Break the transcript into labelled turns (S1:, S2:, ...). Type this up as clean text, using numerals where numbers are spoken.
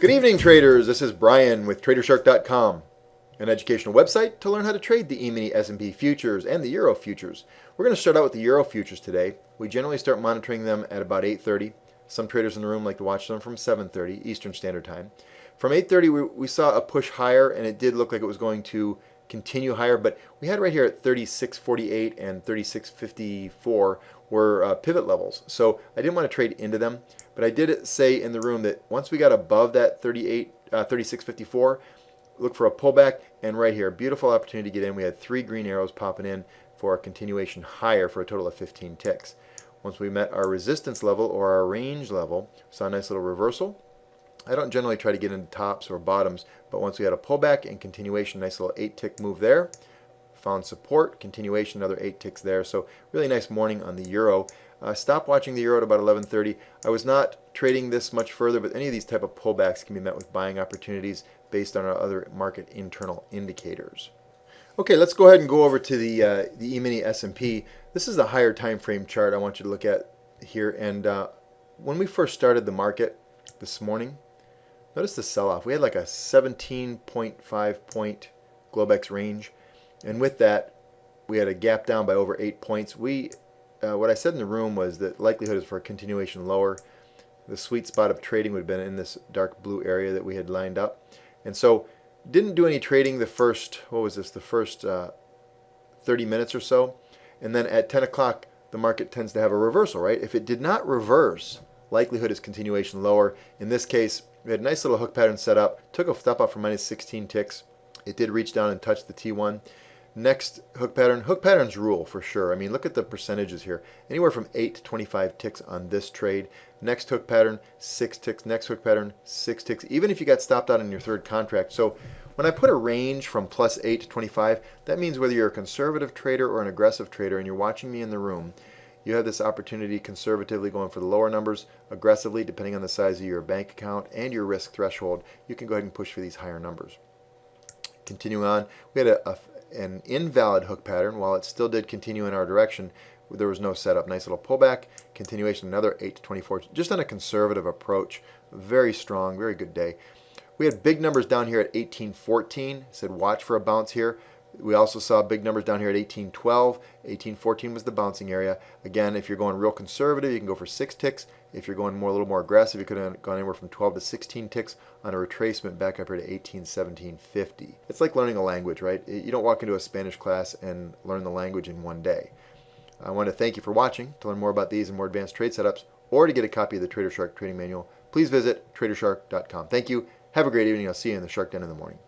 S1: Good evening, traders. This is Brian with TraderShark.com, an educational website to learn how to trade the E-mini S&P futures and the Euro futures. We're going to start out with the Euro futures today. We generally start monitoring them at about 8:30. Some traders in the room like to watch them from 7:30 Eastern Standard Time. From 8:30, we saw a push higher, and it did look like it was going to continue higher, but we had right here at 36.48 and 36.54 were pivot levels. So I didn't want to trade into them, but I did say in the room that once we got above that 36.54, look for a pullback, and right here, beautiful opportunity to get in. We had 3 green arrows popping in for a continuation higher for a total of 15 ticks. Once we met our resistance level or our range level, saw a nice little reversal. I don't generally try to get into tops or bottoms, but once we had a pullback and continuation, nice little 8-tick move there. Found support, continuation, another 8 ticks there. So really nice morning on the Euro. Stopped watching the Euro at about 11:30. I was not trading this much further, but any of these type of pullbacks can be met with buying opportunities based on our other market internal indicators. Okay, let's go ahead and go over to the E-mini S&P. This is the higher time frame chart I want you to look at here. And when we first started the market this morning, notice the sell-off. We had like a 17.5 point Globex range, and with that, we had a gap down by over 8 points. What I said in the room was that likelihood is for a continuation lower. The sweet spot of trading would have been in this dark blue area that we had lined up, and so didn't do any trading the first, the first 30 minutes or so, and then at 10 o'clock the market tends to have a reversal, right? If it did not reverse, likelihood is continuation lower. In this case, we had a nice little hook pattern set up, took a step up for minus 16 ticks. It did reach down and touch the T1. Next hook patterns rule for sure. I mean, look at the percentages here. Anywhere from 8 to 25 ticks on this trade. Next hook pattern, 6 ticks. Next hook pattern, 6 ticks. Even if you got stopped out in your third contract. So when I put a range from plus 8 to 25, that means whether you're a conservative trader or an aggressive trader and you're watching me in the room, you have this opportunity conservatively going for the lower numbers, aggressively depending on the size of your bank account and your risk threshold. You can go ahead and push for these higher numbers. Continuing on, we had an invalid hook pattern. While it still did continue in our direction, there was no setup. Nice little pullback, continuation, another 8 to 24, just on a conservative approach. Very strong, very good day. We had big numbers down here at 18.14. Said watch for a bounce here. We also saw big numbers down here at 18.12. 18.14 was the bouncing area. Again, if you're going real conservative, you can go for 6 ticks. If you're going a little more aggressive, you could have gone anywhere from 12 to 16 ticks on a retracement back up here to 18.1750. It's like learning a language, right? You don't walk into a Spanish class and learn the language in one day. I want to thank you for watching. To learn more about these and more advanced trade setups, or to get a copy of the Trader Shark Trading Manual, please visit TraderShark.com. Thank you. Have a great evening. I'll see you in the Shark Den in the morning.